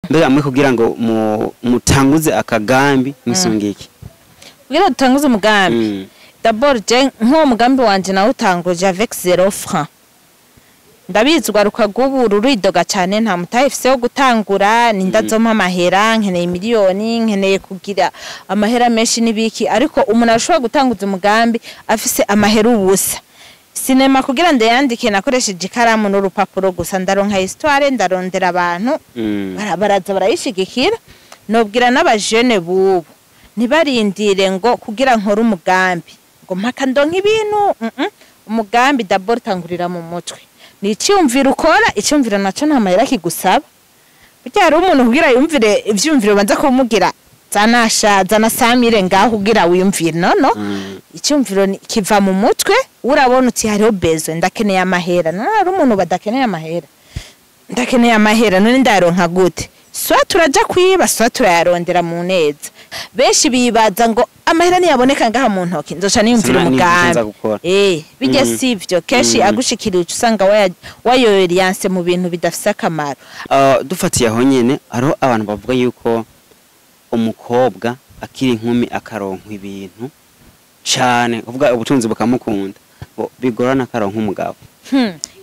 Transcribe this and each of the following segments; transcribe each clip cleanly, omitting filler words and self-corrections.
mbega muri kugira ngo mutanguze akagambi mwisungiki kugira dutanguze umugambi d'abord je nko mugambi wanje nawe utanguje avec 0 francs ndabizwa rukagubu ruridoga cyane nta mutayifise wo gutangura nindazoma amahera nkeneye miliyoni nkeneye kugira amahera menshi nibiki ariko umuntu ashobora gutanguza umugambi afise amahera ubusa sinema kugira ndayandike nakoresheje ikaramu n'urupapuro gusa ndaronka histoire ndarondera abantu baraza barayishigikira nobwira n'abajene bubu nibarindire ngo kugira nkora umugambi ngo mpaka ndonka ibintu umugambi d'abord tangurira mu mutwe ni icyumviro ukora icyumviro naco nta mahera kigusaba burya hari umuntu kugira yumvire ivyumviro banza kumugira zana samire ngaho kugira wiyumvire no icyumviro kiva mu mutwe urabona uti hariho bezo ndakeneye amahera hari umuntu badakeneye amahera ndakeneye amahera none ndaronka gute swa turaja kwiba swa turayarondera mu neza benshi bibaza ngo amahera niyaboneka ngaha mu ntoki nzoca niyumvira umugambi bijya sivyo keshi agushikirije usanga wayoyeriyanse mu bintu bidafise akamaro dufatiye aho nyene hariho abantu bavuga yuko umukobwa akiri inkumi akaronka ibintu cyane kuvuga ubutunzi bukamukunda bigorana akaronka umugabo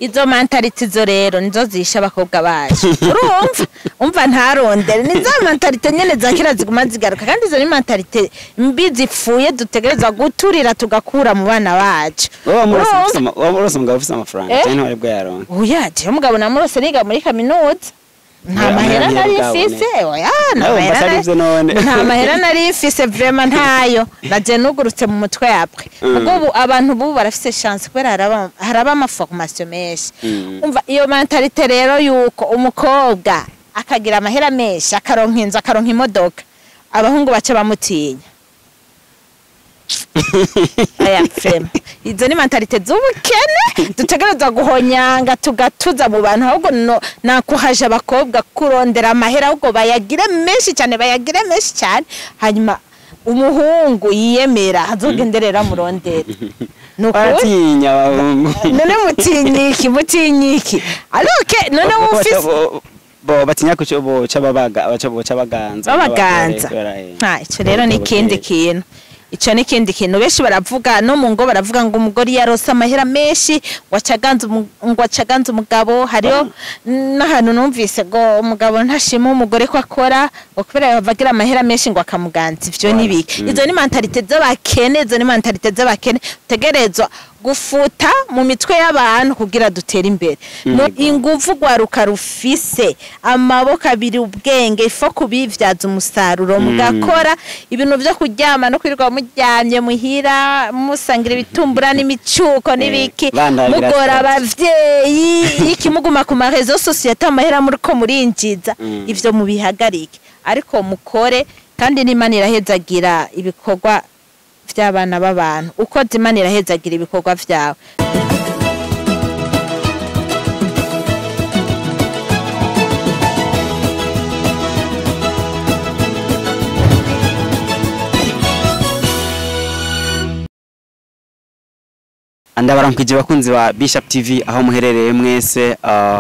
izo mentality zo rero nizo zisha abakobwa baje urumva ntarondere nizo mentality nyene zakira ziguma zigaruka kandi izo ni mentality mbi zipfuye dutegereza guturira tugakura mu bana bacu urose umugabo ufise amafaranga cyane wari bwo yaronka uyaje umugabo namurose niga muri kaminuza nta mahera narifise oya nta mahera narifise vraiment ntayo naje nugurutse mu mutwe yapwe ubwo abantu bubu barafise chance kubera haraba ama formation menshi umva iyo mentalite rero yuko umukobwa akagira amahera menshi akaronka inzu akaronka imodoka abahungu bace bamutinya aya frema izo ni mentalite z'ubukene dutegereza guhonyanga tugatuza mu bantu ahubwo nakuhaje abakobwa kurondera amahera ahubwo bayagire menshi cyane hanyuma umuhungu yiyemera azogenderera murondera atinya abahungu none mutinyiki aroke none ufise batinya kuco cabaganza ico rero ni ikindi kintu ico ni kindi kintu beshi baravuga no mu ngo baravuga ngo umugore yarose amahera menshi wacaganza umugabo hariyo n'ahantu numvise ngo umugabo ntashima umugore ko akora okubera yavagira amahera menshi ngo akamuganza ivyo nibiki izo ni mentalite z'abakene utegerezwa gufuta mu mitwe y'abantu kugira dutera imbere no ingufu gwaruka rufise amaboko abiri ubwenge ifo kubivyaza umusaruro mugakora ibintu byo kuryama no kwirirwa muryamye muhira musangira ibitumbura n'imicuko n'ibiki mugora abavyeyi ikimuguma ku marezo societe amahera muri ko murinjiza ivyo mubihagarike ariko mukore kandi n'Imana irahezagira ibikorwa by'abana b'abantu uko Imana irahezagira ibikorwa vyawe Andabarankije bakunzi ba Bishop TV aho muherereye mwese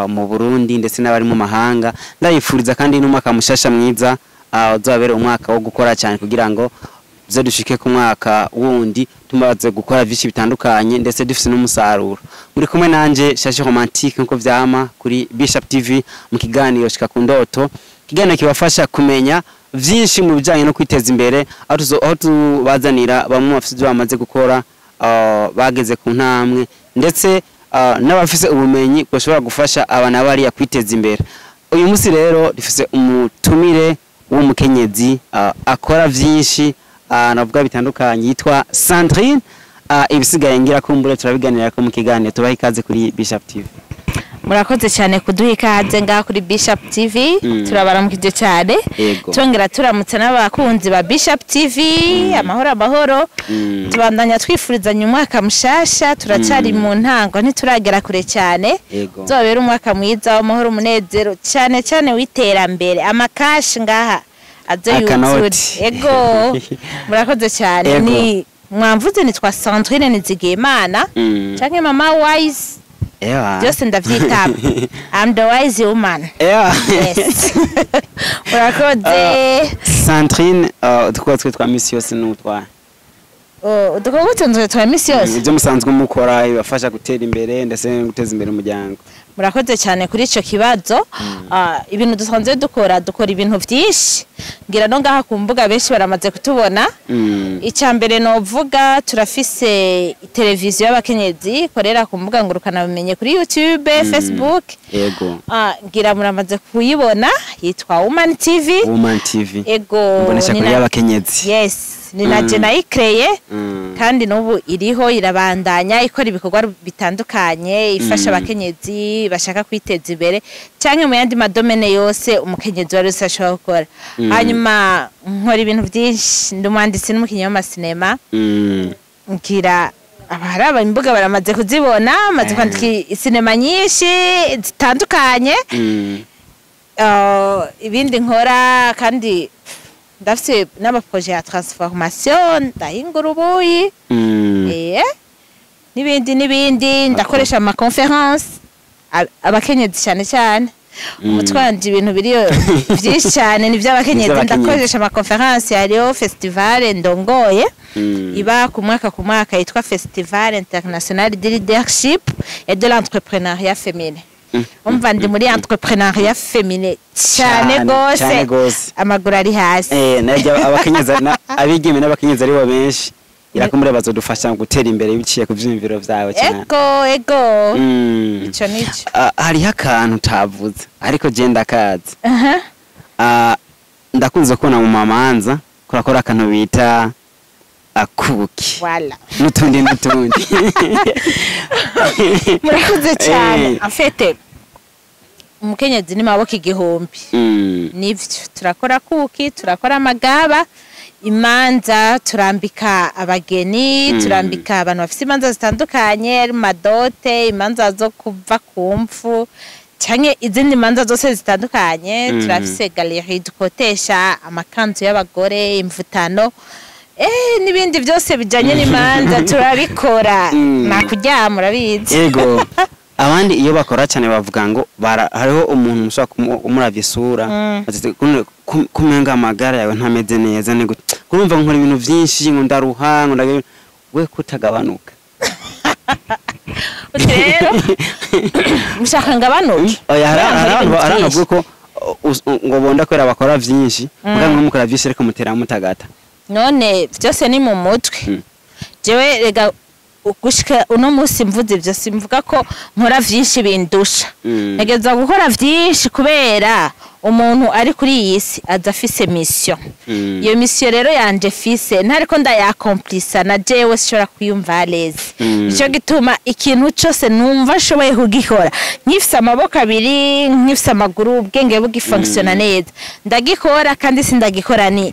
mu Burundi ndetse n'abari mu mahanga ndayifuriza kandi n'umwaka mushasha mwiza uzabere umwaka wo gukora cyane kugira ngo dushike ku mwaka wundi tumaze gukora byinshi bitandukanye ndetse dufise n'umusaruro muri kumwe nanje Shashi Romantique nko vyama kuri Bishop TV mu kiganiro shika ku ndoto kiganiro kibafasha kumenya byinshi mu bijanye no kwiteza imbere aho tubazanira bamwe bafise bamaze gukora bageze ku ntambwe ndetse n'abafise ubumenyi bashobora gufasha abana bari ya kwiteza imbere uyu munsi rero dufise umutumire w'umukenyezi akora byinshi navuga bitandukanye yitwa Sandrine ibisigaye ngira kumbure turabiganira ko mu kiganiro tubaha ikaze kuri Bishop TV murakoze cyane kuduha ikaze ngaha kuri Bishop TV turabaramukije cyane tongera turamutse n'abakunzi ba Bishop TV amahoro tubandanya twifurizanya umwaka mushasha turacari mu ntango ntituragera kure cyane zobera umwaka mwiza w'amahoro umunezero cyane witerambere amakashi ngaha aze yuzure ego murakoze cyane ni mwamvuze nitwa Sandrine Nizigimana canke mama wise byose ndavyitaba I'm the wise woman yes urakoze. Sandrine udukorwa twe twa misi yose n'utwaye udukorwa tunzwe twa misi yose ibyo musanzwe mukora ibafasha gutera imbere ndetse no guteza imbere umuryango. murakoze cyane kuri ico kibazo. Ibintu dusanzwe dukora ibintu vyinshi ngira no ngaha ku mbuga benshi baramaze kutubona. Icya mbere novuga turafise televiziyo y'abakenyezi korera ku mbuga ngurukana bumenye kuri YouTube, Facebook. Yego. Ngira muramaze kuyibona yitwa Woman TV. Woman TV. Ego. Mbonesha kuri y'abakenyezi. Yes. Ni naje nayikreye kandi n'ubu iriho irabandanya ikora ibikorwa bitandukanye ifasha abakenyezi bashaka kwiteza imbere cyangwa mu yandi madomene yose umukenyezi wari ashobora gukora. Hanyuma nkora ibintu byinshi ndi umwanditsi n'umukinnyi w'amasinema. Ngira abaraba imbuga baramaze kuzibona maze kwandika sinema nyinshi zitandukanye. Ibindi nkora kandi ndafise n'amaprojet ya transformation ndahingura ubuyi n'ibindi ndakoresha ama conference abakenyezi cyane umutwanje ibintu biriyo byinshi cyane ni by'abakenyezi ndakoresha ama conference hariyo festival ndongoye iba ku mwaka yitwa Festival International de Leadership et de l'Entrepreneuriat Féminin. Umva ndi muri entrepreneuriat féminin cyane gose amaguru ari hasi. Najya abakenyezi abigime n'abakenyezi ari bo benshi irakumure bazodufasha gutera imbere biciye ku vyimviro vyawe cyane. Ego. Ico nico. Hariho akantu tavuze ariko je ndakazi. Ndakunze kubona mu mamanza kurakora akantu bita akuki. Voilà. Nutundi. Murakoze cyane. Afete umukenyezi ni maboko igihumbi. Nivyo turakora kuki, turakora amagaba, imanza turambika abageni, turambika abantu bafite imanza zitandukanye, madote, imanza zo kuva ku mfu cyane izindi manza zose zitandukanye. Turafise galerie dukotesha amakanzu y'abagore, imvutano n'ibindi byose bijanye n'imanza turabikora. Nakuryama urabizi. Yego. Abandi iyo bakora cyane bavuga ngo hariho umuntu mushaka umuravye isura kumenga amagara yawe ntameze neza ne kurumva nkora ibintu byinshi ngo ndaruha ngo we kutagabanuka. Rero mushaka ngabanuke. Haravuga ko ngo bonda kwera bakora byinshi muganga mukora byinshi ariko mutera mutagata. None byose ni mu mutwe. Jewe rega gushika uno musi mvuze ibyo simvuga ko nkora vyinshi bindusha. Negeza gukora vyinshi kubera umuntu ari kuri iyi si adafise mission. Iyo mission rero yanje fise ntariko ndayakomplisa na jewe shora kwiyumva leze. Ico gituma ikintu cyose numva shoboye kugikora. Nkifise amaboko abiri, nkifise amaguru ubwenge bugifunctiona neza. Ndagikora kandi sindagikora ni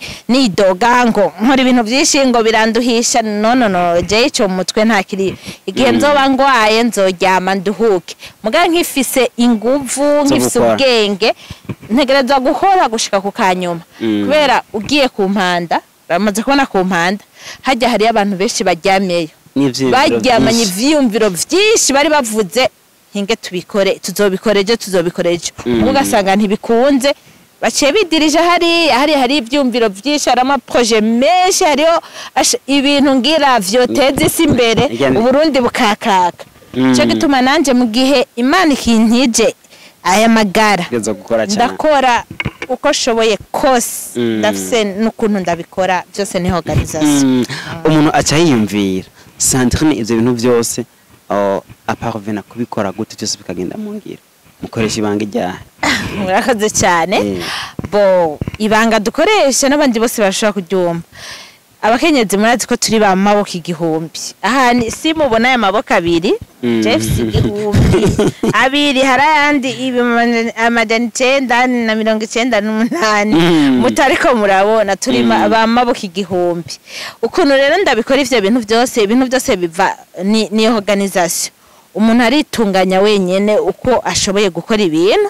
doga ngo nkora ibintu byinshi ngo biranduhisha. No je ico mutwe ntakiri. Igihe nzoba ngwaye nzoryama nduhuke. Muga nkifise inguvu, nkifise ubwenge ntegereza gukora gushika ku kanyuma. Kubera ugiye ku mpanda bamaze kubona ku mpanda hajya hari abantu benshi baryamyeyo baryamanye ivyumviro vyinshi bari bavuze hinge tubikore tuzobikoreje ugasanga ntibikunze baciye bidirije hari ivyumviro vyinshi hari ama projet menshi hariyo ibintu ngira vyoteza isi imbere Uburundi bukakaka. Cyo gituma nanje mu gihe Imana ikintije aya magara ndakora uko shoboye kose ndafise n'ukuntu ndabikora byose ni organisation. Umuntu acha yiyumvira Sandrine ivyo bintu byose aparvena kubikora gute byose bikagenda mu ngira mukoresha ibanga ryahe? Murakoze cyane. Bo ibanga dukoresha n'abandi bose bashobora kuryumva. Abakenyezi murazi ko turi ba maboko igihumbi. Aha si mubona aya maboko abiri Jeffs igihumbi abiri harayandi amajana 998 mutariko murabona turi ba maboko igihumbi. Ukuntu rero ndabikora ivyo ibintu byose biva ni organisation. Umuntu aritunganya wenyene uko ashoboye gukora ibintu.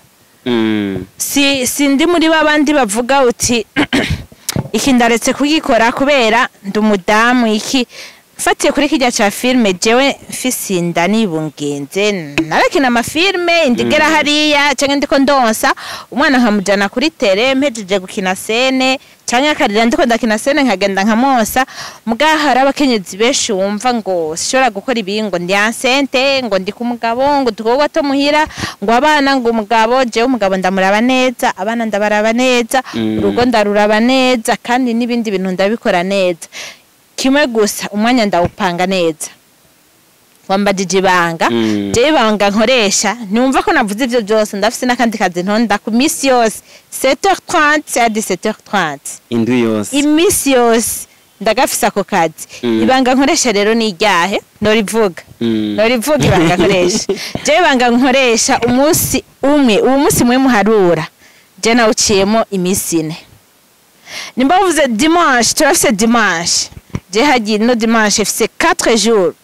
Si ndi muri babandi bavuga uti iki ndaretse kugikora kubera ndumudamu iki fatiye kuri kijya cha filme jewe mfisinda nibungenze narakina amafilme indigera hariya canke ndiko ndonsa umwana nkamujana kuri tele mpejeje gukina scene canke akarira ndiko ndakina scene nkagenda nkamonsa mugahara abakenyezi benshi wumva ngo sishobora gukora ibingo ndi enceinte ngo ndi kumugabo ngo dukowa to muhira ngo abana ngo umugabo jewe umugabo ndamuraba neza abana ndabaraba neza urugo ndaruraba neza kandi nibindi bintu ndabikora neza kimwe gusa umwanya ndawupanga neza wambajije ibanga je ibanga nkoresha numva ko navuze ivyo byose ndafise nakandi kazi ntonda ku misi yose 7h30 à 17h30 indu yose imisi yose ndagafisa ako kazi ibanga nkoresha rero ni iryahe norivuga ibanga nkoresha je ibanga nkoresha umunsi umwe uwo munsi mwe muharura je nawuciyemo imisi ine nimba uvuze dimanche turafise dimanche je hagiye no dimanche fise 4 jours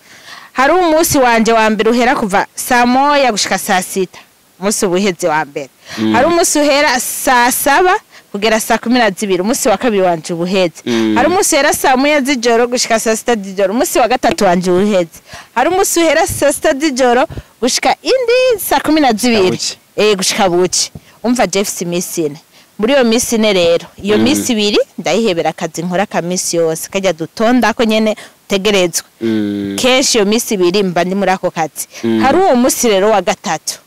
hari umunsi wanje wa mbere uhera kuva saa moya gushika saa sita umunsi ubuheze wa mbere hari umunsi uhera saa 7 kugera saa 12 umunsi wa kabiri wanje ubuheze hari umunsi uhera saa moya z'ijoro gushika saa 6 z'ijoro umunsi wa gatatu wanje ubuheze hari umunsi uhera saa 6 z'ijoro gushika indi saa 12 gushika buci umva Jeff Misine muri iyo misi ne rero iyo misi ibiri ndayihebera akazi nkora kamisi yose kajya dutonda ko nyene tegerezwa kenshi iyo misi ibiri mba ndi muri ako kazi hari uwo musi rero wa gatatu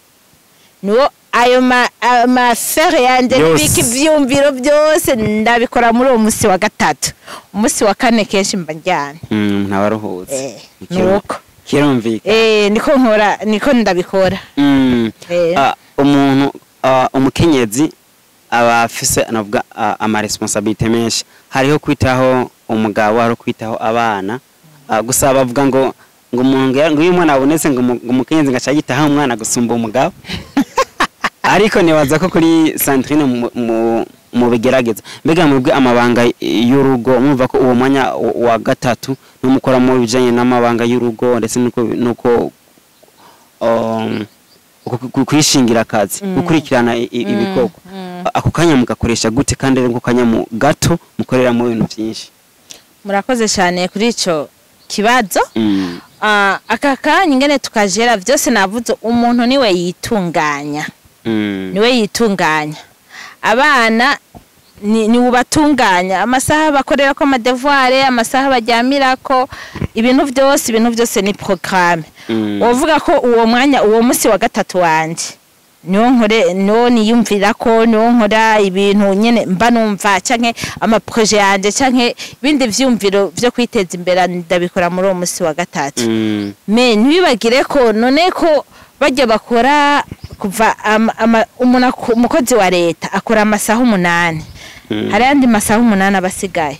niwo ayo ma fere yanje biki vyumviro byose ndabikora muri uwo musi wa gatatu umusi wa kane kenshi mba njyana ntabaruhutse nuko kirumvika niko ndabikora umuntu umukenyezi abafise anavuga ama responsabilité menshi hariho kwitaho umugabo hariho kwitaho abana gusa bavuga ngo umuntu ngo uyu mwana abonetse ngo umukenyezi ngaca yitaho umwana gusumba umugabo ariko nibaza ko kuri Sandrine mu bigerageza mbega mubwe amabanga y'urugo mwumva ko uwo mwanya wa gatatu numukora mu bijanye n'amabanga y'urugo ndetse nuko kwishingira akazi gukurikirana ibikoko ako kanya mugakoresha gute kandi ngo kanya mu gato mukorera mu bintu byinshi murakoze cyane kuri ico kibazo aka kanya ingene tukajera byose navuze umuntu niwe yitunganya abana ni ubatunganya amasaha bakorera ko amadevoir amasaha bajyamirako ibintu byose ni programme uvuga ko uwo mwanya uwo musi wa gatatu wanje niwo niyumvira ko niwo nkora ibintu nyene mba numva canke ama projet yanje canke ibindi vyumviro vyo kwiteza imbere ndabikora muri uwo musi wa gatatu me ntibibagire ko none ko bajya bakora kuva umukozi wa leta akora amasaha 8 hari andi masaha 8 abasigaye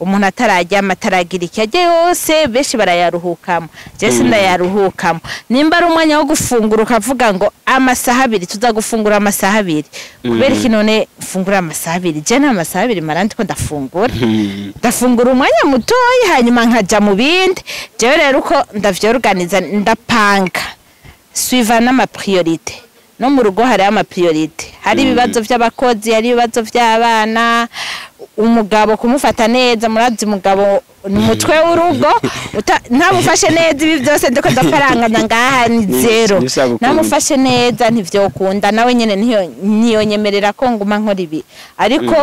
umuntu atarajyama ataragira ikajye yose beshi barayaruhukamo jese ndayaruhukamo nimba ari umwanya wo gufungura ukavuga ngo amasaha 2 tuza gufungura amasaha 2 kubera iki none fungura amasaha 2 je nta masaha 2 marandi ko ndafungura umwanya mutoyi hanyuma nkaja mu bindi je rero uko ndavyorganiza ndapanga suivant n'ama priorité no mu rugo hari ama priorité hari ibibazo by'abakozi hari ibibazo by'abana umugabo kumufata neza murazi umugabo numutwe w'urugo ntamufashe neza ibi byose ndiko ndaparanganya ngaha ni zero namufashe neza ntivyokunda nawe nyene niyo nyemerera ko nguma nkora ibi ariko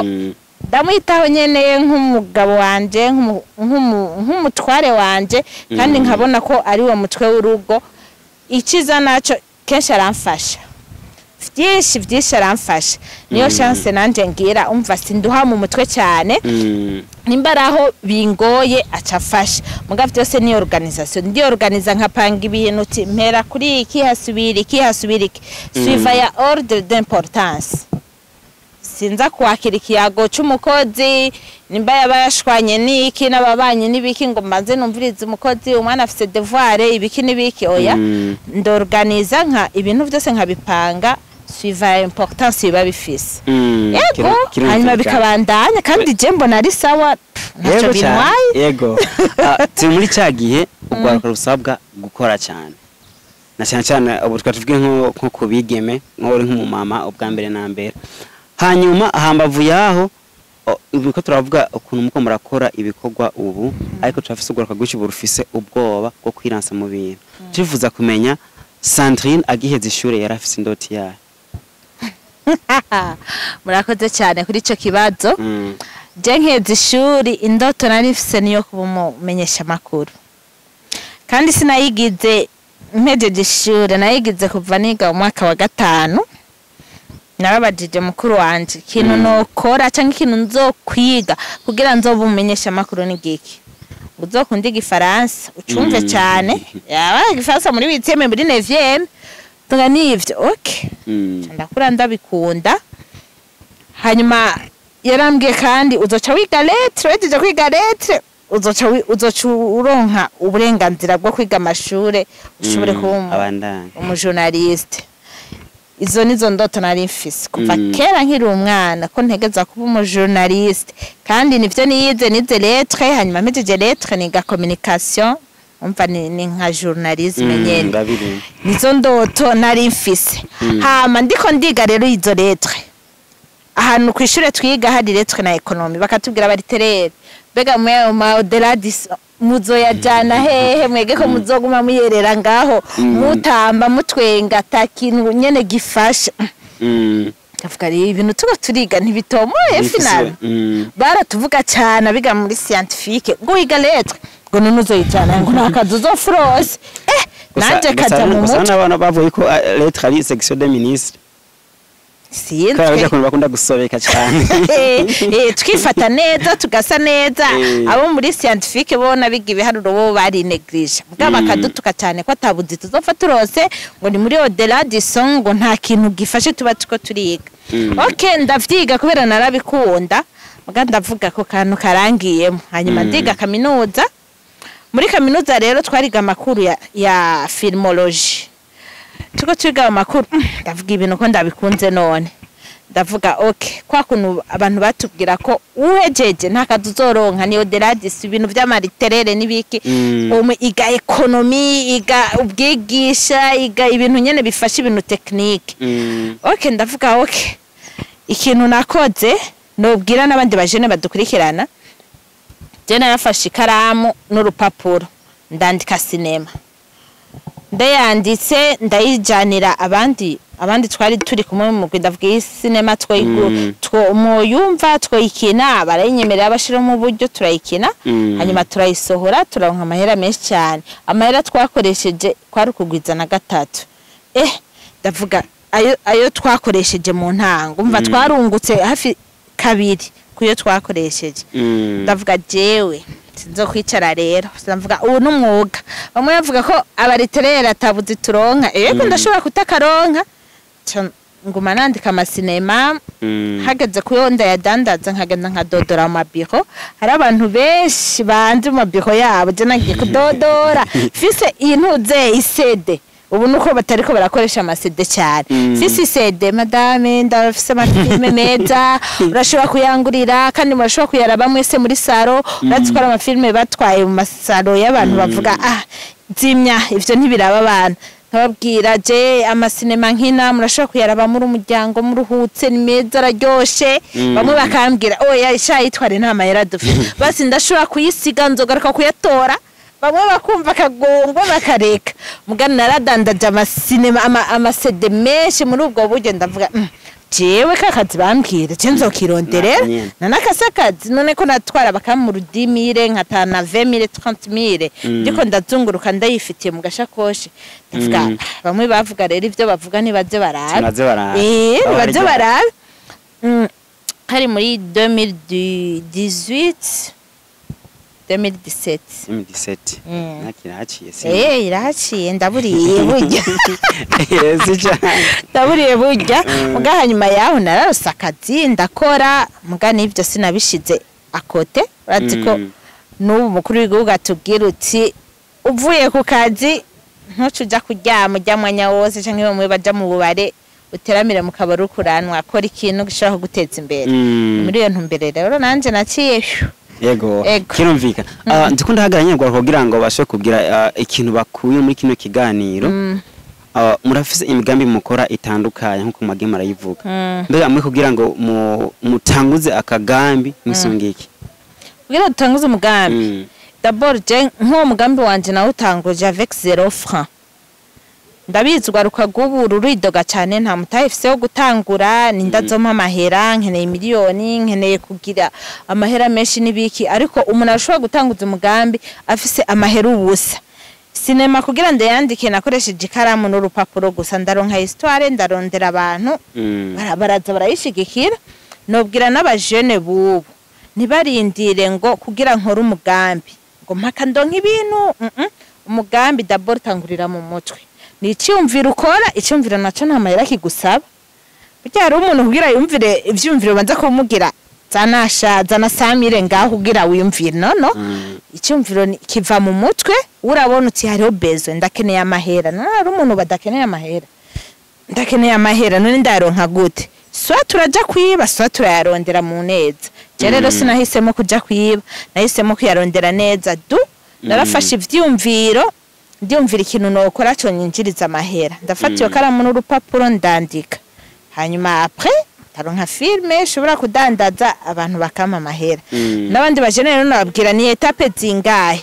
ndamwitaho nyene nk'umugabo wanje nk'umutware wanje kandi nkabona ko ari wo mutwe w'urugo ikiza naco kenshi aramfasha byinshi aramfasha niyo chance nanje ngira umva sinduha mu mutwe cyane nimba raho bingoye acafasha muga byose ni organisation ndi organiza nkapanga ibintu mpera kuri iki hasubira suiva ya ordre d'importance sinza kwakira ikiyago cy'umukozi nimba yabashwanye niki n'ababanye nibiki ngo manze numvirize umukozi umwana afite devoir ibiki nibiki oya ndorganiza nka ibintu byose nkabipanga suiva importance biba bifise yego hanyuma bikabandanya kandi je mbona ari sawa ntaco binwaye yego turi muri cyagihe ugwaruka rusabwa gukora cyane na cyane ubu twatuvuge nko kubigeme nko uri nk'umumama ubwa mbere na mbere hanyuma ahambavu yaho ibiko turavuga ukuntu muko murakora ibikorwa ubu ariko turafise ugura kagwishi burufise ubwoba bwo kwiransa mu bintu tuvuza kumenya Sandrine agiheze ishure yarafise indoti yayo. Murakoze cyane kuri ico kibazo. Je nkeze ishuri indoto narifise niyo kuba umumenyesha makuru. Kandi sinayigize mpejeje ishure nayigize kuva niga mu mwaka wa 5. Narabajije mukuru wanje ikintu nokora cyangwa ikintu nzokwiga kugira nzoba umumenyesha makuru ni giki. Uzokunda igifaransa ucumve cyane yaba igifaransa muri 8e muri 9e tunga nivyo okay ndakura ndabikunda hanyuma yarambwiye kandi uzoca wiga lettre wejeje kwiga lettre uzoca uronka uburenganzira bwo kwiga amashure ushobore kuba umujournaliste. Izo nizo ndoto nari mfise kuva kera nkiri umwana ko ntegeza kuba umujournaliste kandi nivyo nize lettre hanyuma mpejeje lettre niga communication umva ni nka journalisme nyene nizo ndoto nari mfise hama ndiko ndiga rero izo lettre ahantu kwishure twiga hari lettre na economy bakatubwira bari terere bega mu deladis muzo yajana hehe mwege ko muzoguma muyerera ngaho mutamba mutwenga takintu nyene gifasha kavuga rero ibintu tuba turiga ntibitomoye final baratuvuga cyane biga muri scientifique ngo wiga lettre ngo nuzo yitana ngo nakazo zo France nanje kaza mu mutwe abana bavuye ko lettre ari section de ministre Kaya kuno bakunda gusobeka cyane. Twifata neza tugasa neza abo muri scientifique bona biga ibiharuro bo bari neglige. Bwa bakadutuka cyane ko atabuzi tuzofata rose ngo ni muri au-delà du son ngo nta kintu gifashe tuba tuko turiga. Okay ndavyiga kubera narabikunda. Bwa ndavuga ko kantu karangiyemo. Hanyuma ndiga kaminuza. Muri kaminuza rero twariga makuru ya filmology. Tuko twiga amakuru ndavuga ibintu ko ndabikunze none ndavuga okay kwa kuntu abantu batubwira ko uhejeje ntakaduzoronka ni au-delà ibintu by'amariterere nibiki iga economy iga ubwigisha iga ibintu nyene bifasha ibintu technique okay ndavuga okay ikintu nakoze nobwira nabandi bajene badukurikirana je narafashe ikaramu n'urupapuro ndandika cinema ndayanditse ndayijanira abandi twari turi kumwe mu ndavuga cinema twoyumva twoyikina barayinyemerera bashira mu buryo turayikina hanyuma turayisohora turonka amahera menshi cyane amahera twakoresheje kwari kugwiza na 3 ndavuga ayo twakoresheje mu ntango umva twarungutse hafi 2 kuyo twakoresheje ndavuga jewe sinzo kwicara rero ndavuga ubu n'umwuga bamwe bavuga ko abariterera atabuzi turonka yego ndashobora kutakaronka nguma nandika amasinema hageze kuyo ndayadandaza nkagenda nkadodora mu mabiro hari abantu benshi banze mu mabiro yabo je nagiye kudodora fise intuze isede ubu nuko batariko barakoresha amasede cyane fisi sede madame ndafise amafilme meza urashobora kuyangurira kandi murashobora kuyaraba mwese muri saro uratwara amafilme batwaye mu masaro y'abantu bavuga zimya ivyo ntibiraba abantu nkababwira je amasinema nkina murashobora kuyaraba muri umuryango muruhutse ni meza araryoshe bamwe bakambwira oya shayitware nta mayera dufite basi ndashobora kuyisiga nzogaruka kuyatora bamwe bakumva kagongwa bakareka mugana naradandaje amasinema amasede menshi muri ubwo buryo ndavuga jewe kakazi bambwira je nzokironderera nanakasakazi none ko natwara bakamuru 10000 nkatana 20000 30000 ndiko ndazunguruka ndayifitiye mu gashakoshe ndavuga bamwe bavuga rero ivyo bavuga nibaze barabe nibaze barabe hari muri 2018 2017 nakiraciye iraciye ndaburiye burya ndaburiye burya muga hanyuma yaho nararose akazi ndakora muga nivyo sinabishize akote uraziko n'ubu mukuru w'igihugu atubwira uti uvuye ku kazi ntucuja kuryama ujya mwanya wose canke bamwe baja mu bubare uteramire mu kabaru kuranwa akora ikintu gishaka guteza imbere muri iyo ntumbere rero nanje naciye Yego kirumvika ndikunda hagaranye ngo kugira ngo bashe kubwira ikintu bakuye muri kino kiganiro murafise imigambi mukora itandukanye nkuko magema arayivuga mbega mwe kugira ngo mutanguze akagambi misungiki kugira dutanguze umugambi d'abord je nko mugambi wanje nawe utanguje avec 0 francs ndabizwa rukagubu ruridoga cyane nta mutayifise wo gutangura nindazoma amahera nkeneye miliyoni nkeneye kugira amahera menshi nibiki ariko umuntu ashobora gutanguza umugambi afise amahera ubusa sinema kugira ndayandike nakoresheje ikaramu n'urupapuro gusa ndaronka histoire ndarondera abantu baraza barayishigikira nobwira n'abajene bubu ntibarindire ngo kugira nkora umugambi ngo mpaka ndonka ibintu umugambi d'abord tangurira mu mutwe ni icyumviro ukora icyumviro naco nta mahera kigusaba burya hari umuntu kugira yumvire ivyumviro banza kumugira zana samire ngaho kugira wiyumvire no icyumviro kiva mu mutwe urabona uti hariho bezo ndakeneye amahera hari umuntu badakeneye amahera ndakeneye amahera none ndaronka gute swa turaja kwiba swa turayarondera mu neza rero sinahisemo kuja kwiba nahisemo kuyarondera neza narafashe ivyumviro ndiyumvira ikintu nokora cyo nyinjiriza amahera ndafata iyo karamu n'urupapuro ndandika hanyuma après taronka filme shobora kudandaza abantu bakama amahera nabandi bajenere nababwira ni etape zingahe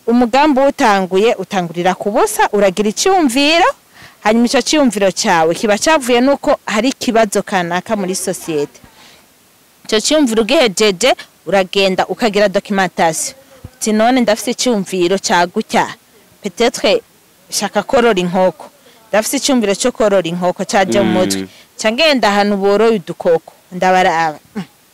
umugambi utanguye utangurira kubusa uragira icyumviro hanyuma icyo cyumviro cyawe kiba cyavuye nuko hari kibazo kanaka muri societe icyo cyumviro ugejeje uragenda ukagira documentation uti none ndafite icyumviro cyagutya peut-être shaka korora inkoko ndafite icyumviro cyo korora inkoko cyaje mu mutwe cyangenda ahantu boroye udukoko ndabaraba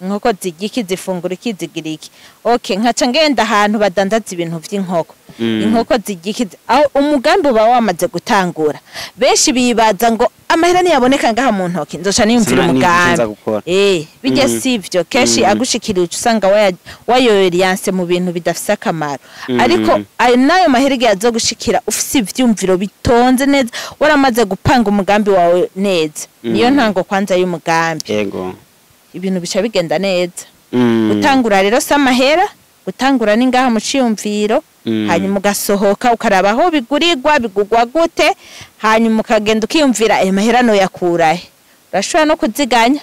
inkoko zigiki zifungura ikizigira iki okay nkaca ngenda ahantu badandaza ibintu by'inkoko inkoko zigiki aho umugambi uba wamaze gutangura benshi bibaza ngo amahera niyaboneka ngaha mu ntoki nzoca niyumvira umugambi bijye sivyo keshi agushikira usanga wayoyoriyanse mu bintu bidafise akamaro ariko nayo mahera yazo gushikira ufise ivyumviro bitonze neza waramaze gupanga umugambi wawe neza niyo ntango kwanza y'umugambi yego ibintu bica bigenda neza gutangura rero samahera gutangura ningaha mu ciyumviro hanyuma ugasohoka ukaraba aho bigurirwa bigugwa gute hanyuma ukagenda ukiyumvira ayo mahera no yakurahe urashobora no kuziganya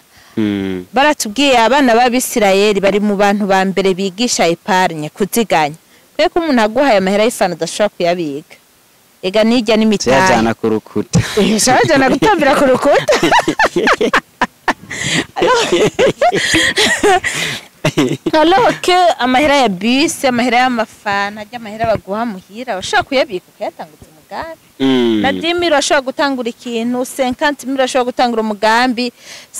baratubwiye abana b'Abisirayeli bari mu bantu ba mbere bigisha epargne kuziganya kweko umuntu aguhaye amahera y'ifana udashobora kuyabiga ega nijya n'imitahe yajana ku rukuta yajana gutambira ku rukuta alors que amahera ya bus amahera y'amafana ajya amahera baguha muhira ushaka kuyabika ukayatanguza umugambi na 10,000 ushaka gutangura ikintu 50,000 ushaka gutangura umugambi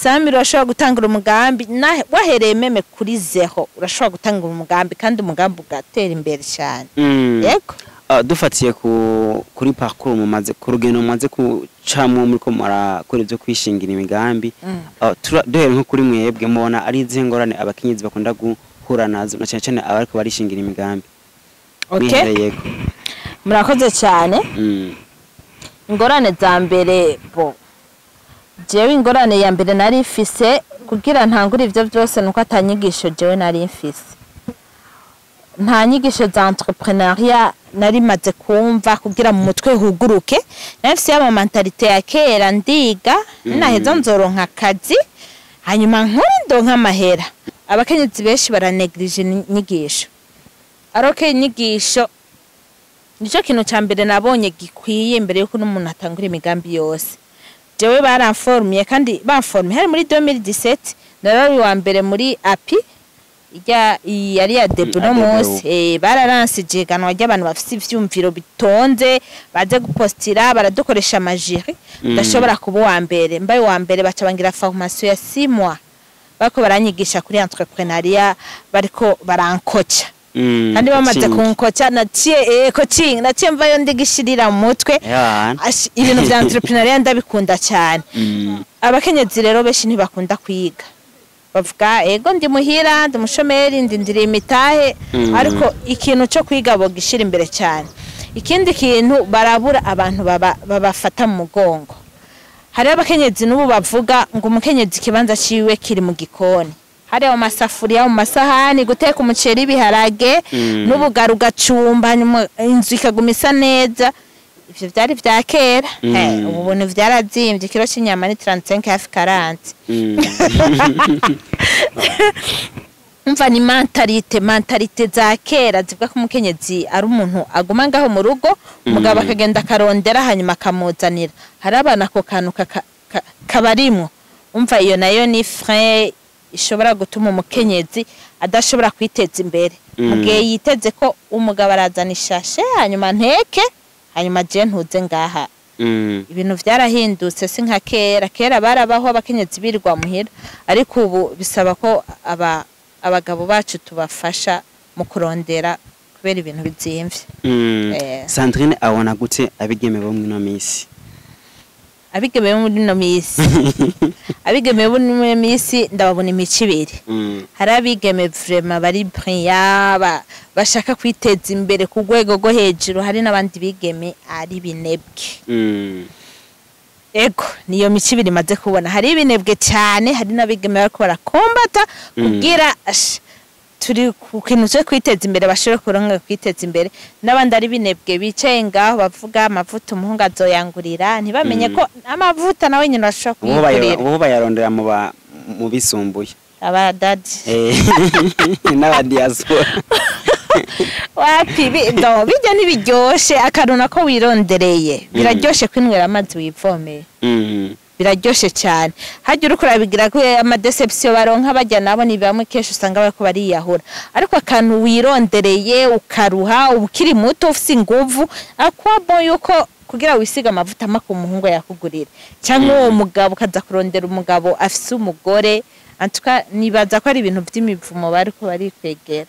100,000 ushaka gutangura umugambi wahereye meme kuri 0 urashobora gutangura umugambi kandi umugambi ugatera imbere cyane yego dufatiye kuri parcours mumaze ku rugendo mumaze kucamwe muri ko marakora ibyo kwishingira imigambi duhere nko kuri mwebwe mubona ari izihe ngorane abakenyezi bakunda guhura nazo na cyane cyane abariko barishingira imigambi okay murakoze cyane ingorane za mbere jewe ingorane ya mbere nari mfise kugira ntangure ivyo byose nuko atanyigisho jewe nari mfise nta nyigisho za entrepreneuria nari maze kumva kugira mu mutwe huguruke nafise ya mentalite ya kera ndiga naheza nzoronka akazi hanyuma nkondonka amahera abakenyezi benshi baraneglige inyigisho aroke inyigisho nico kintu ca mbere nabonye gikwiye mbere yuko n'umuntu atangura imigambi yose jewe baranformiye kandi banformiye hari muri 2017 narari wa mbere muri API yari ya Debuno Mose bararanse ganwa ry'abantu bafite ivyumviro bitonze baje gupostira baradukoresha amajiri ndashobora kuba wa mbere mbaye wa mbere bacabangira formation ya 6 mois bako baranyigisha kuri entrepreneuria bariko barankoca kandi bamaze kunkoca naciye coaching naciye mvayo ndigishirira mu mutwe ibintu bya entrepreneuria ndabikunda cyane abakenyezi rero beshi ntibakunda kwiga bavuga ego ndi muhira ndi mushomeri ndindiriye imitahe ariko ikintu cyo kwiga bogishira imbere cyane ikindi kintu barabura abantu babafata mu mugongo hari abakenyezi n'ubu bavuga ngo umukenyezi kibanza ciwe kiri mu gikoni hari amasafuriya mu masahani guteka umuceri ibiharage n'ubugaru gacumba inzu ikagumisa neza ivyo vyari vya kera ubu buntu vyarazimvye ikiro c'inyama ni 35 hafi 40 umva ni mentalite za kera zivuga ko umukenyezi ari umuntu aguma ngaho mu rugo umugabo akagenda akarondera hanyuma akamuzanira hari abana ako kantu kabarimwo umva iyo nayo ni frein ishobora gutuma umukenyezi adashobora kwiteza imbere mugihe yiteze ko umugabo arazana ishashe hanyuma nteke hanyuma je ntuze ngaha ibintu vyarahindutse si nka kera barabaho abakenyezi birirwa muhira ariko ubu bisaba ko abagabo bacu tubafasha mu kurondera kubera ibintu bizimvye. Sandrine abona gute abigeme bo mwino misi? Abigeme bo mwino misi abigeme bo mwino misi ndababona imico ibiri. Hari abigeme vraiment bari brillant bashaka kwiteza imbere ku rwego rwo hejuru, hari n'abandi bigeme ari binebwe. Ego niyo mico ibiri maze kubona, hari ibinebwe cyane, hari n'abigeme bariko barakombata kugira turi ku kintu cyo kwiteza imbere bashobora kuronka kwiteza imbere, n'abandi ari binebwe bicaye ngaho bavuga amavuta umuhungu azoyangurira ntibamenye ko amavuta nawe nyine ashobora kwigurira. Ubu bayarondera mu bisumbuye abadadi n'abadiaspora wapi bijya ntibiryoshe akaruna ko wirondereye biraryoshe kwinywera amazi wivomeye biraryoshe cyane hajya uri kurabigira ko amadeception baronka bajya nabo ni bamwe kesho usanga bariko bariyahura, ariko akantu wirondereye ukaruha ubukiri muto ufise inguvu akwabo yuko kugira wisiga amavuta mako umuhungu yakugurira cyangwa uwo mugabo kaza kurondera umugabo afise umugore antuka nibaza ko ari ibintu by'imivumo bariko bari kwegera.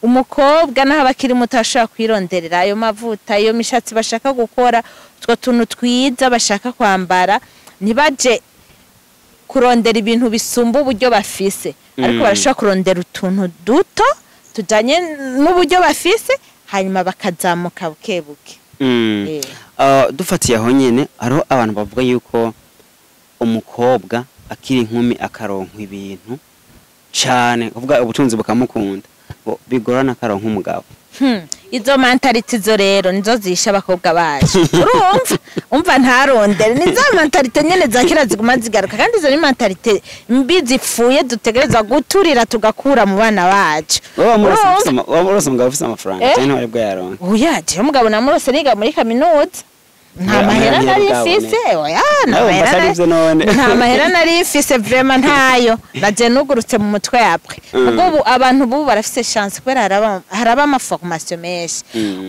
Umukobwa naho bakiri muto ashaka kwironderera ayo mavuta iyo mishatsi bashaka gukora two tuntu twiza bashaka kwambara ntibaje kurondera ibintu bisumba uburyo bafise, ariko barashaka kurondera utuntu duto tujanye n'uburyo bafise hanyuma bakazamuka bukebuke. Dufatiye aho nyene hariho abantu bavuga yuko umukobwa akiri inkumi akaronka ibintu cyane kuvuga ubutunzi bukamukunda bigorana akaronka umugabo. Izo mentality zo rero nizo zisha abakobwa baje umva ntarondere nizo mentality nyene zakira ziguma zigaruka, kandi izo ni mentality mbi zipfuye dutegereza guturira tugakura mu bana bacu. Wamurose umugabo ufise amafaranga cyane wari bwo yaronka uyaje umugabo namurose niga muri kaminuza nta mahera nari ifise oya nta mahera nari ifise vraiment ntayo naje nugurutse mu mutwe yapwe ubwo abantu bubu barafise chance kubera haraba amaformation menshi.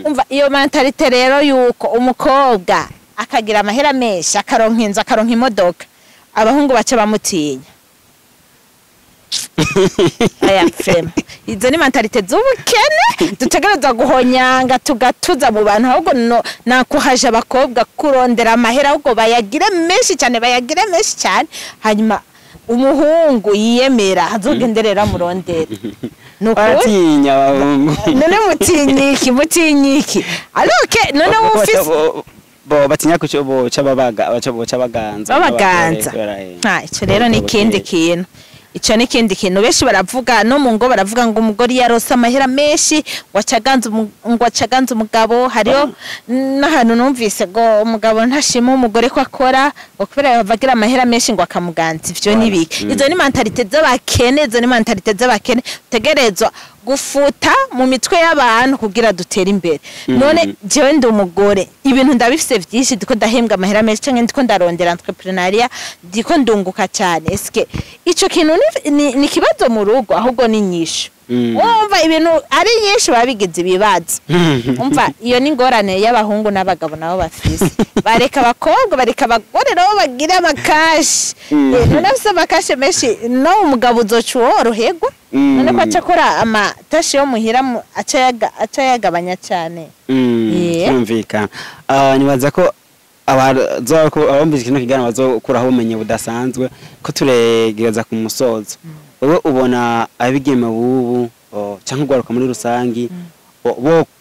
Umva iyo mentalite rero yuko umukobwa akagira amahera menshi akaronka inzu akaronka imodoka abahungu bace bamutinya aya frame izo ni mentalite z'ubukene dutegereza guhonyanga tugatuza mu bantu ahubwo nakuhaje abakobwa kurondera amahera ahubwo bayagire menshi cyane hanyuma umuhungu yiyemera azogenderera murondera baratinya abahungu none mutinyiki aroke none ufise bo batinya ko babaganza ico rero ni kindi kintu. Ico ni kindi kintu benshi baravuga no mu ngo baravuga ngo umugore yarose amahera menshi wacaganza umugabo. Hariyo n'ahantu numvise ngo umugabo ntashima umugore ko akora ngo kubera bagira amahera menshi ngo akamuganza. Ivyo ni biki? Izo ni mentalite z'abakene tegerezwa gufuta mu mitwe y'abantu kugira dutera imbere. None jewe ndi umugore ibintu ndabifise vyinshi diko ndahembwa amahera menshi canke ndiko ndarondera entrepreneuria diko ndunguka cyane. Eske ico kintu ni kibazo mu rugo ahubwo ni nyisho. Umva ibintu ari nyinshi babigize ibibazo. Umva iyo ni ngorane y'abahungu n'abagabo nabo bafise. Bareka abakobwa bareka abagore nabo bagira amakashi. None afise amakashi menshi no umugabo uzocoroherwa. None ko acakora amatashi yo muhira acayagabanya cyane. Yumvika. Nibaza ko abumvise kino kiganiro bazokuraho ubumenyi budasanzwe ko turegereza ku musozo. Wowe ubona abigeme bubu cyangwa ugwaruka muri rusangi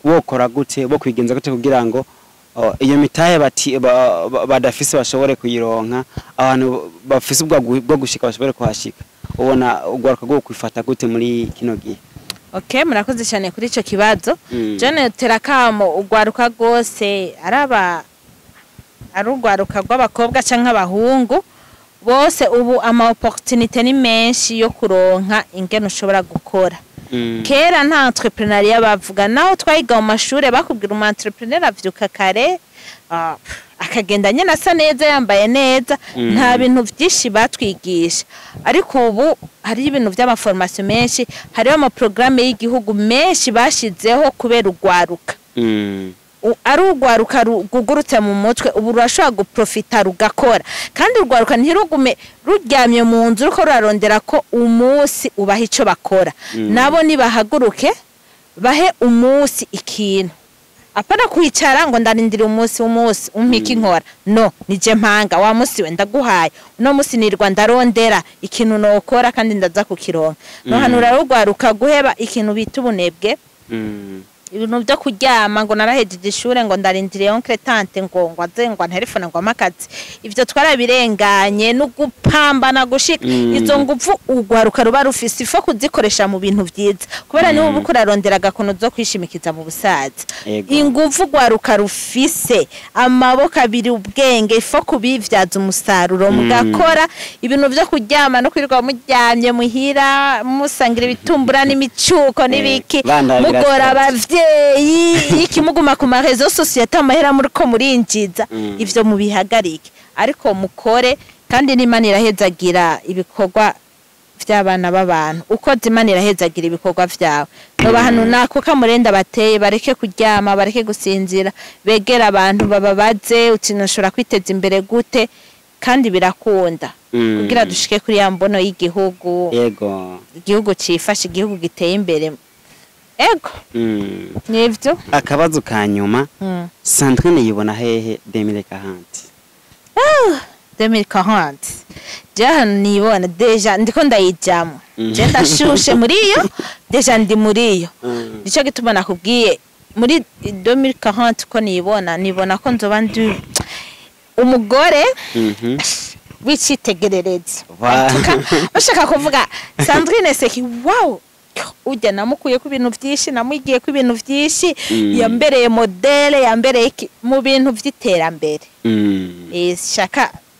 bokora gute bo kwigenza gute kugira ngo iyo mitaye badafise bashobore kuyironka abantu bafise ubwo gushika bashobore kuhashika? Ubona ugwaruka go kwifata gute muri kino gihe? Okay, murakoze cyane kuri ico kibazo. Jane terakamo ugwaruka gose ari ugwaruka rw'abakobwa canke abahungu bose ubu ama opportunité ni menshi yo kuronka ingene ushobora gukora. Kera nta entrepreneuria bavuga, naho twayiga mu mashure bakubwira umu entrepreneur avyuka kare akagenda nyene asa neza yambaye neza, nta bintu vyinshi batwigisha. Ariko ubu hari ibintu vy'amaformation menshi, hariho ama programme y'igihugu menshi bashizeho kubera ugwaruka. Ari ugwaruka rugurutse mu mutwe ubu rurashobora guprofita rugakora, kandi urwaruka ntirugume ruryamye mu nzu ruko rurarondera ko umunsi ubaha ico bakora. Nabo nibahaguruke bahe umunsi ikintu, apana kwicara ngo ndarindira umunsi umpiki nkora. No, nije mpanga wa munsi we ndaguhaye, uno munsi nirwa ndarondera ikintu nokora kandi ndaza kukironka. No hanura rugwaruka guheba ikintu bita ubunebwe. Ibintu byo kuryama ngo narahejeje ishure ngo ndarindiriye oncle tante ngo aze ngo telefone ngo amakazi. Ivyo twarabirenganye no gupambana gushika izo nguvu ugwaruka ruba rufise ifo kuzikoresha mu bintu vyiza, kubera niho ubu kurarondera gakono zo kwishimikiza mu busaza. Inguvu ugwaruka rufise amaboko abiri ubwenge ifo kubivyaza umusaruro mugakora ibintu byo kuryama no kwirirwa muryamye muhira musangira ibitumbura n'imicuko n'ibiki mugora abavye ikimuguma ku marezo societe amahera muri ko murinjiza ivyo mubihagarike, ariko mukore kandi n'Imana irahezagira ibikorwa vy'abana b'abantu. Uko Imana irahezagira ibikorwa vyawe, no bahanu nako kamurenda bateye bareke kuryama, bareke gusinzira, begera abantu bababaze utinashobora kwiteza imbere gute, kandi birakunda kugira dushike kuri ya mbono y'igihugu. Yego, igihugu cifashe, igihugu giteye imbere. Ego. Nivyo. Akabazo ka nyuma. Sandrine yibona hehe 2040? 2040. Jaha nibona deja ndiko ndayijamo. Je ndashushe muri iyo, deja ndi muri iyo. Nico gituma nakubwiye muri 2040 ko nibona ko nzoba ndi umugore w'icitegererezo. Bashaka kuvuga Sandrine Seki, wow. Ujya namukuye ku bintu vyinshi, namugiye ku bintu vyinshi, yambereye modele, yambereye mu bintu vy'iterambere.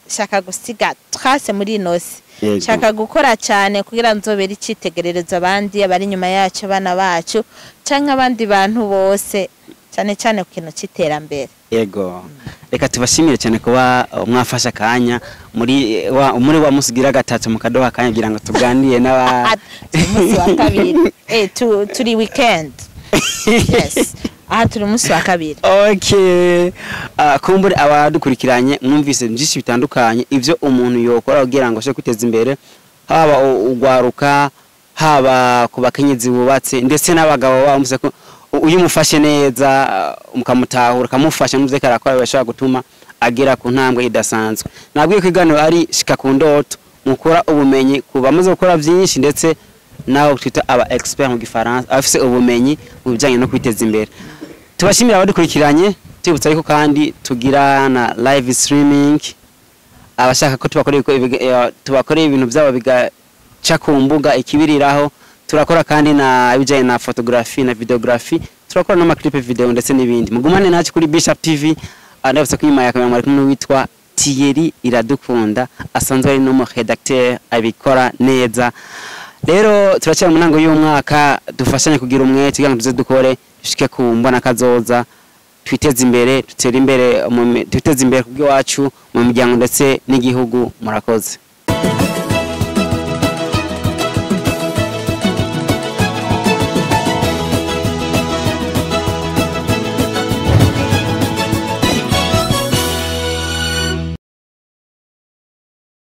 Shaka gusiga trace muri nosi. Shaka gukora cyane kugira nzobera icitegererezo abandi abari nyuma yacu, bana bacu canke abandi bantu bose, cyane cyane ku kintu c'iterambere. Yego, reka tubashimire cyane kuba mwafasha kanya muri wa musigira gatatu mukadoha kanya kugira ngo tuganire n'aba musi wa kabiri. Turi weekend. Yes. Turi musi wa kabiri. Okay. Kumbure abadukurikiranye mwumvise byinshi bitandukanye ivyo umuntu yokora kugira ngo ashe kwiteza imbere, haba ugwaruka, haba ku bakenyezi bubatse ndetse n'abagabo bamuse ko uyu mufashe neza mukamutahura kamufasha n'uvye karakora bashaka gutuma agera ku ntambwe idasanzwe. Nabwiye kwiganiro ari shika ku ndoto mukora ubumenyi kubamaze gukora byinshi, ndetse naho twita aba expert mu gifaransa afise ubumenyi mu bijanye no kwiteza imbere. Tubashimira abadukurikiranye, tubutsa ariko kandi tugira na live streaming, abashaka ko tubakoreye ibintu byabo bigaca ku mbuga ikibiriraho. Turakora kandi na ibijanye na photography na videography, turakora no clip video ndetse n'ibindi. Mugumane nacu kuri Bishop TV, ndabose ko nyuma ya kamera muri kumwe witwa Thierry Iradukunda, asanzwe ari no redacteur abikora neza. Rero turacyari mu nango y'umwaka, dufashanye kugira umwete kugira ngo tuze dukore dushike ku mbona kazoza, twiteze imbere, tuteze imbere kubwe wacu mu miryango ndetse n'igihugu. Murakoze.